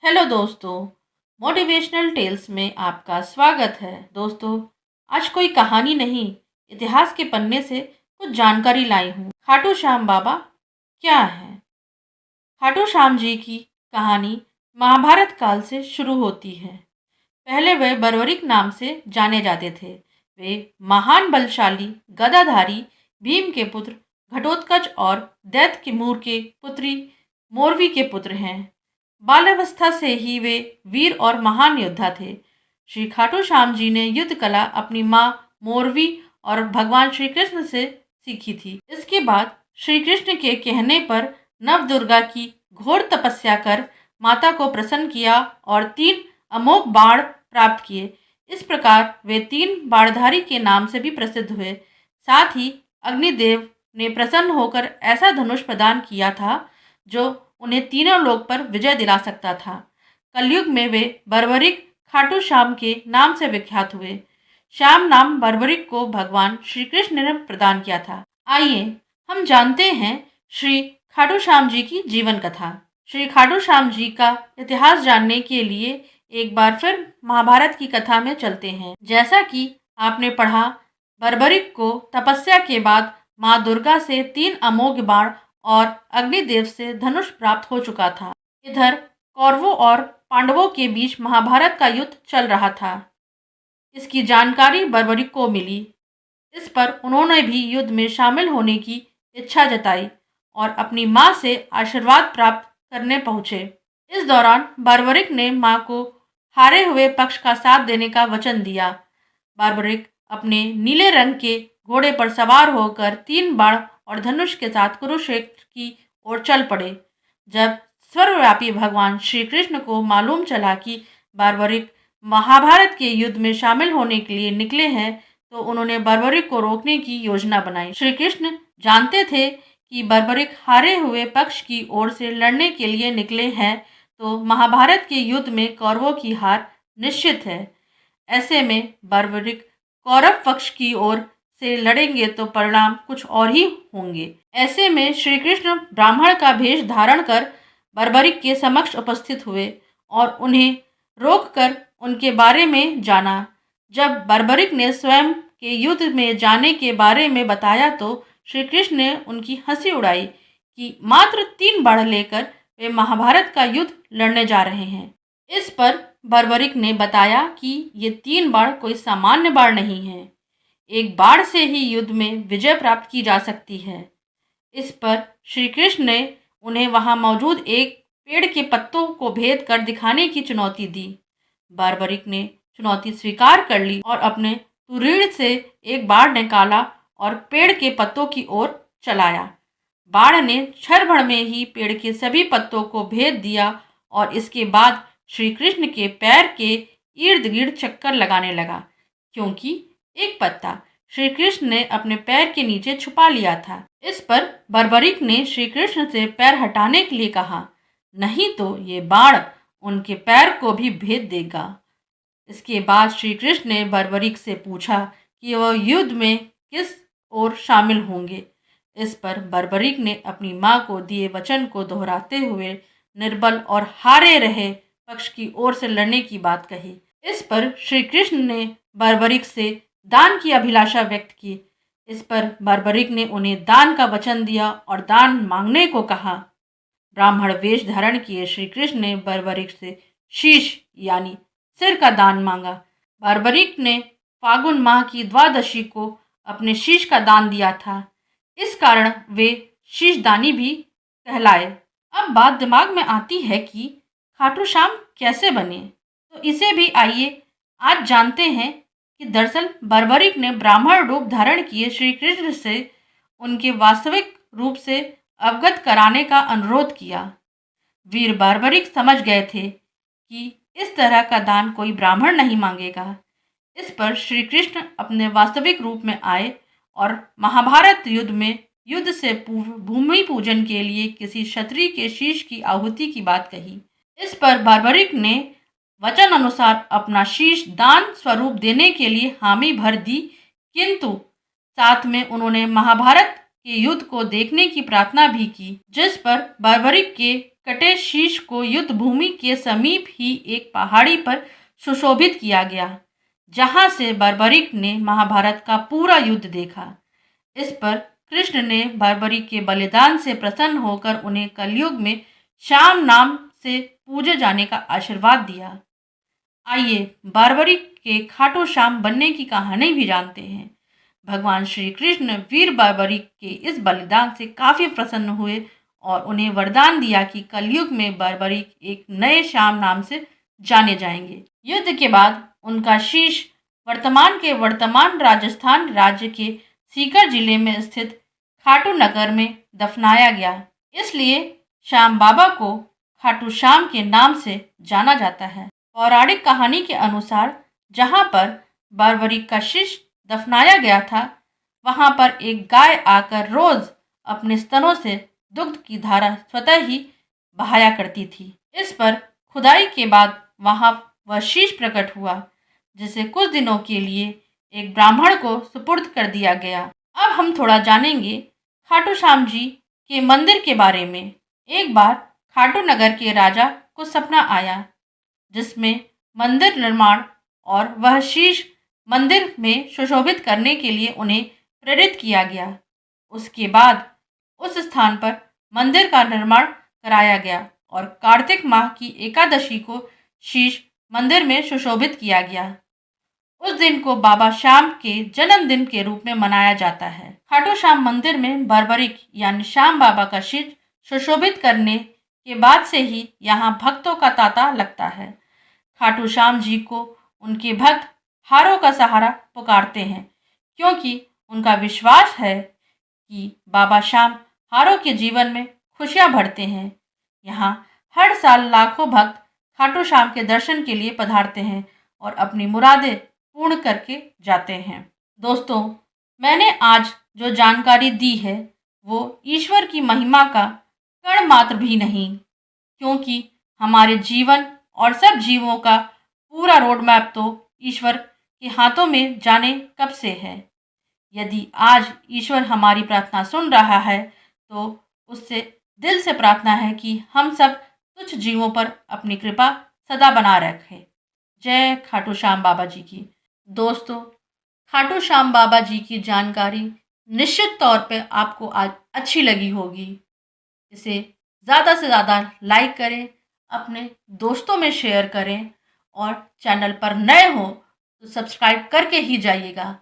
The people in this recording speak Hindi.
हेलो दोस्तों, मोटिवेशनल टेल्स में आपका स्वागत है। दोस्तों, आज कोई कहानी नहीं, इतिहास के पन्ने से कुछ जानकारी लाई हूँ। खाटू श्याम बाबा क्या है? खाटू श्याम जी की कहानी महाभारत काल से शुरू होती है। पहले वे बर्बरिक नाम से जाने जाते थे। वे महान बलशाली गदाधारी भीम के पुत्र घटोत्कच और दैत्यमुर के पुत्री मोरवी के पुत्र हैं। बाल्यावस्था से ही वे वीर और महान योद्धा थे। श्री खाटू श्याम जी ने युद्ध कला अपनी माँ मोरवी और भगवान श्री कृष्ण से सीखी थी। इसके बाद श्री कृष्ण के कहने पर नवदुर्गा की घोर तपस्या कर माता को प्रसन्न किया और 3 अमोघ बाण प्राप्त किए। इस प्रकार वे 3 बाणधारी के नाम से भी प्रसिद्ध हुए। साथ ही अग्निदेव ने प्रसन्न होकर ऐसा धनुष प्रदान किया था जो उन्हें तीनों लोक पर विजय दिला सकता था। कलयुग में वे बर्बरिक खाटू श्याम के नाम से विख्यात हुए। श्याम नाम बर्बरिक को भगवान श्री कृष्ण ने प्रदान किया था। आइए हम जानते हैं श्री खाटू श्याम जी की जीवन कथा। श्री खाटू श्याम जी का इतिहास जानने के लिए एक बार फिर महाभारत की कथा में चलते हैं। जैसा कि आपने पढ़ा, बर्बरिक को तपस्या के बाद माँ दुर्गा से 3 अमोघ बाण और अग्निदेव से धनुष प्राप्त हो चुका था। इधर कौरवों और पांडवों के बीच महाभारत का युद्ध चल रहा था। इसकी जानकारी बर्बरिक को मिली। इस पर उन्होंने भी युद्ध में शामिल होने की इच्छा जताई और अपनी माँ से आशीर्वाद प्राप्त करने पहुँचे। इस दौरान बर्बरिक ने माँ को हारे हुए पक्ष का साथ देने का वचन दिया। बर्बरिक अपने नीले रंग के घोड़े पर सवार होकर 3 बाण और धनुष के साथ कुरुक्षेत्र की ओर चल पड़े। जब सर्वव्यापी भगवान श्री कृष्ण को मालूम चला कि बर्बरिक महाभारत के युद्ध में शामिल होने के लिए निकले हैं, तो उन्होंने बर्बरिक को रोकने की योजना बनाई। श्री कृष्ण जानते थे कि बर्बरिक हारे हुए पक्ष की ओर से लड़ने के लिए निकले हैं, तो महाभारत के युद्ध में कौरवों की हार निश्चित है। ऐसे में बर्बरिक कौरव पक्ष की ओर से लड़ेंगे तो परिणाम कुछ और ही होंगे। ऐसे में श्री कृष्ण ब्राह्मण का भेष धारण कर बर्बरिक के समक्ष उपस्थित हुए और उन्हें रोककर उनके बारे में जाना। जब बर्बरिक ने स्वयं के युद्ध में जाने के बारे में बताया तो श्री कृष्ण ने उनकी हंसी उड़ाई कि मात्र 3 बाण लेकर वे महाभारत का युद्ध लड़ने जा रहे हैं। इस पर बर्बरिक ने बताया कि ये 3 बाण कोई सामान्य बाण नहीं है। एक बाण से ही युद्ध में विजय प्राप्त की जा सकती है। इस पर श्री कृष्ण ने उन्हें वहां मौजूद एक पेड़ के पत्तों को भेद कर दिखाने की चुनौती दी। बर्बरिक ने चुनौती स्वीकार कर ली और अपने तुरीण से एक बाण निकाला और पेड़ के पत्तों की ओर चलाया। बाण ने क्षण भर में ही पेड़ के सभी पत्तों को भेद दिया और इसके बाद श्री कृष्ण के पैर के इर्द गिर्द चक्कर लगाने लगा, क्योंकि एक पत्ता श्री कृष्ण ने अपने पैर के नीचे छुपा लिया था। इस पर बर्बरिक ने श्री कृष्ण से पैर हटाने के लिए कहा, नहीं तो ये बाण उनके पैर को भी भेद देगा। इसके बाद श्री कृष्ण ने बर्बरिक से पूछा कि वह युद्ध में किस ओर शामिल होंगे। इस पर बर्बरिक ने अपनी माँ को दिए वचन को दोहराते हुए निर्बल और हारे रहे पक्ष की ओर से लड़ने की बात कही। इस पर श्री कृष्ण ने बर्बरिक से दान की अभिलाषा व्यक्त की। इस पर बर्बरिक ने उन्हें दान का वचन दिया और दान मांगने को कहा। ब्राह्मण वेश धारण किए श्री कृष्ण ने बर्बरिक से शीश यानी सिर का दान मांगा। बर्बरिक ने फागुन माह की द्वादशी को अपने शीश का दान दिया था। इस कारण वे शीशदानी भी कहलाए। अब बात दिमाग में आती है कि खाटू श्याम कैसे बने, तो इसे भी आइए आज जानते हैं कि दरअसल बर्बरिक ने ब्राह्मण रूप धारण किए श्री कृष्ण से उनके वास्तविक रूप से अवगत कराने का अनुरोध किया। वीर बर्बरिक समझ गए थे कि इस तरह का दान कोई ब्राह्मण नहीं मांगेगा। इस पर श्री कृष्ण अपने वास्तविक रूप में आए और महाभारत युद्ध में युद्ध से पूर्व भूमि पूजन के लिए किसी क्षत्रिय के शीश की आहुति की बात कही। इस पर बर्बरिक ने वचन अनुसार अपना शीश दान स्वरूप देने के लिए हामी भर दी, किंतु साथ में उन्होंने महाभारत के युद्ध को देखने की प्रार्थना भी की, जिस पर बर्बरिक के कटे शीश को युद्ध भूमि के समीप ही एक पहाड़ी पर सुशोभित किया गया, जहां से बर्बरिक ने महाभारत का पूरा युद्ध देखा। इस पर कृष्ण ने बर्बरिक के बलिदान से प्रसन्न होकर उन्हें कलयुग में श्याम नाम से पूजे जाने का आशीर्वाद दिया। आइए बर्बरिक के खाटू श्याम बनने की कहानी भी जानते हैं। भगवान श्री कृष्ण वीर बर्बरिक के इस बलिदान से काफी प्रसन्न हुए और उन्हें वरदान दिया कि कलयुग में बर्बरिक एक नए श्याम नाम से जाने जाएंगे। युद्ध के बाद उनका शीश वर्तमान राजस्थान राज्य के सीकर जिले में स्थित खाटू नगर में दफनाया गया। इसलिए श्याम बाबा को खाटू श्याम के नाम से जाना जाता है। पौराणिक कहानी के अनुसार जहां पर बर्बरिक का शीश दफनाया गया था, वहां पर एक गाय आकर रोज अपने स्तनों से दुग्ध की धारा स्वतः ही बहाया करती थी। इस पर खुदाई के बाद वहां वह शीश प्रकट हुआ, जिसे कुछ दिनों के लिए एक ब्राह्मण को सुपुर्द कर दिया गया। अब हम थोड़ा जानेंगे खाटू श्याम जी के मंदिर के बारे में। एक बार खाटू नगर के राजा को सपना आया, जिसमें मंदिर निर्माण और वह शीश मंदिर में सुशोभित करने के लिए उन्हें प्रेरित किया गया। उसके बाद उस स्थान पर मंदिर का निर्माण कराया गया और कार्तिक माह की एकादशी को शीश मंदिर में सुशोभित किया गया। उस दिन को बाबा श्याम के जन्मदिन के रूप में मनाया जाता है। खाटू श्याम मंदिर में बर्बरिक यानी श्याम बाबा का शीश सुशोभित करने के बाद से ही यहाँ भक्तों का तांता लगता है। खाटू श्याम जी को उनके भक्त हारों का सहारा पुकारते हैं, क्योंकि उनका विश्वास है कि बाबा श्याम हारों के जीवन में खुशियां भरते हैं। यहाँ हर साल लाखों भक्त खाटू श्याम के दर्शन के लिए पधारते हैं और अपनी मुरादें पूर्ण करके जाते हैं। दोस्तों, मैंने आज जो जानकारी दी है वो ईश्वर की महिमा का कण मात्र भी नहीं, क्योंकि हमारे जीवन और सब जीवों का पूरा रोड मैप तो ईश्वर के हाथों में जाने कब से है। यदि आज ईश्वर हमारी प्रार्थना सुन रहा है तो उससे दिल से प्रार्थना है कि हम सब तुच्छ जीवों पर अपनी कृपा सदा बना रखें। जय खाटू श्याम बाबा जी की। दोस्तों, खाटू श्याम बाबा जी की जानकारी निश्चित तौर पे आपको आज अच्छी लगी होगी। इसे ज़्यादा से ज़्यादा लाइक करें, अपने दोस्तों में शेयर करें और चैनल पर नए हो तो सब्सक्राइब करके ही जाइएगा,